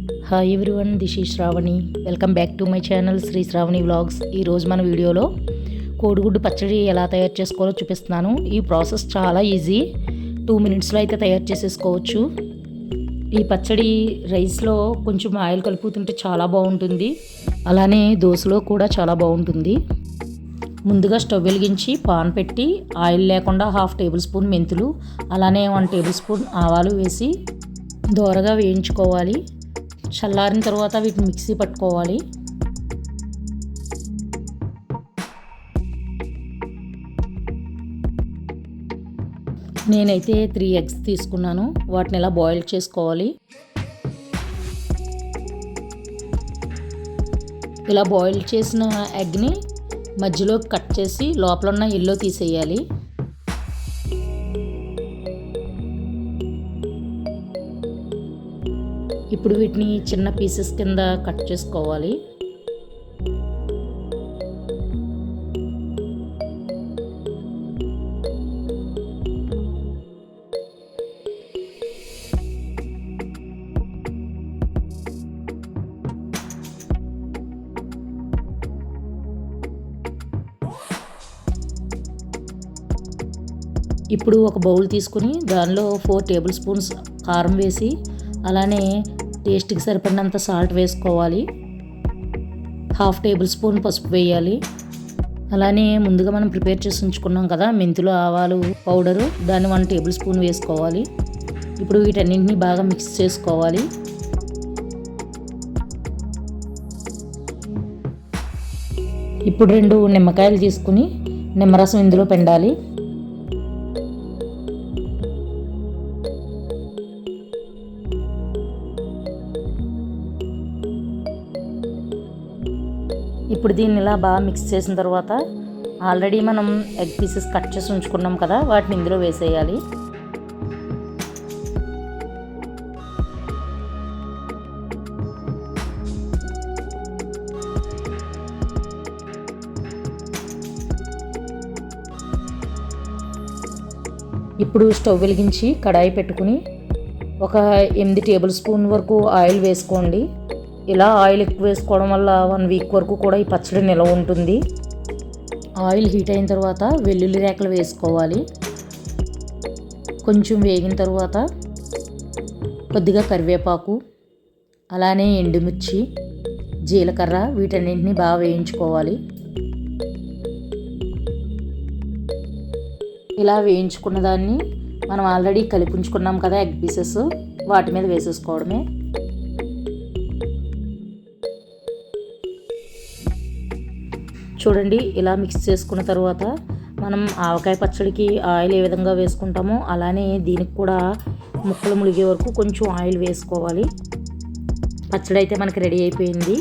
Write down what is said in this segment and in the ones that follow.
Hi everyone, this is Sravani. Welcome back to my channel Sri Sravani vlogs. ఈరోజు మన వీడియోలో కోడిగుడ్డు పచ్చడి ఎలా తయారు చేసుకోవాలో చూపిస్తున్నాను. ఈ ప్రాసెస్ చాలా ఈజీ, 2 మినిట్స్లో అయితే తయారు చేసేసుకోవచ్చు. ఈ పచ్చడి రైస్లో కొంచెం ఆయిల్ కలుపుతుంటే చాలా బాగుంటుంది, అలానే దోశలో కూడా చాలా బాగుంటుంది. ముందుగా స్టవ్ వెలిగించి పాన్ పెట్టి ఆయిల్ లేకుండా 1/2 టేబుల్ స్పూన్ మెంతులు, అలానే 1 టేబుల్ స్పూన్ ఆవాలు వేసి దోరగా వేయించుకోవాలి. చల్లారిన తర్వాత వీటిని మిక్సీ పట్టుకోవాలి. నేనైతే 3 ఎగ్స్ తీసుకున్నాను, వాటిని ఇలా బాయిల్ చేసుకోవాలి. ఇలా బాయిల్ చేసిన ఎగ్ని మధ్యలో కట్ చేసి లోపల ఉన్న ఎల్లో తీసేయాలి. ఇప్పుడు వీటిని చిన్న పీసెస్ కింద కట్ చేసుకోవాలి. ఇప్పుడు ఒక బౌల్ తీసుకుని దానిలో 4 టేబుల్ స్పూన్స్ కారం వేసి, అలానే టేస్ట్కి సరిపడినంత సాల్ట్ వేసుకోవాలి. 1/2 టేబుల్ స్పూన్ పసుపు వేయాలి. అలానే ముందుగా మనం ప్రిపేర్ చేసి ఉంచుకున్నాం కదా మెంతులు ఆవాలు పౌడరు, దాన్ని 1 టేబుల్ స్పూన్ వేసుకోవాలి. ఇప్పుడు వీటన్నింటినీ బాగా మిక్స్ చేసుకోవాలి. ఇప్పుడు 2 నిమ్మకాయలు తీసుకుని నిమ్మరసం ఇందులో పిండాలి. ఇప్పుడు దీన్ని ఇలా బాగా మిక్స్ చేసిన తర్వాత ఆల్రెడీ మనం ఎగ్ పీసెస్ కట్ చేసి ఉంచుకున్నాం కదా, వాటిని ఇందులో వేసేయాలి. ఇప్పుడు స్టవ్ వెలిగించి కడాయి పెట్టుకుని ఒక 8 టేబుల్ స్పూన్ వరకు ఆయిల్ వేసుకోండి. ఇలా ఆయిల్ ఎక్కువ వేసుకోవడం వల్ల 1 వీక్ వరకు కూడా ఈ పచ్చడి నిల్వ ఉంటుంది. ఆయిల్ హీట్ అయిన తర్వాత వెల్లుల్లి రేకలు వేసుకోవాలి. కొంచెం వేగిన తర్వాత కొద్దిగా కరివేపాకు, అలానే ఎండుమిర్చి, జీలకర్ర, వీటన్నింటినీ బాగా వేయించుకోవాలి. ఇలా వేయించుకున్న దాన్ని మనం ఆల్రెడీ కలిపి ఉంచుకున్నాం కదా ఎగ్ పీసెస్, వాటి మీద వేసేసుకోవడమే. చూడండి, ఇలా మిక్స్ చేసుకున్న తర్వాత మనం ఆవకాయ పచ్చడికి ఆయిల్ ఏ విధంగా వేసుకుంటామో అలానే దీనికి కూడా ముక్కలు ములిగే వరకు కొంచెం ఆయిల్ వేసుకోవాలి. పచ్చడి అయితే మనకి రెడీ అయిపోయింది.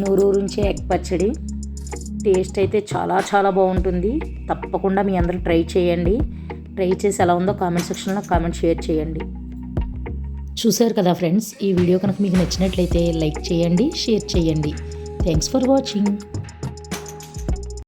నూరూరించే ఎగ్ పచ్చడి. టేస్ట్ అయితే చాలా చాలా బాగుంటుంది. తప్పకుండా మీ అందరూ ట్రై చేయండి. ట్రై చేసి ఎలా ఉందో కామెంట్ సెక్షన్లో షేర్ చేయండి. చూశారు కదా ఫ్రెండ్స్, ఈ వీడియో కనుక మీకు నచ్చినట్లయితే లైక్ చేయండి, షేర్ చేయండి. Thanks for watching.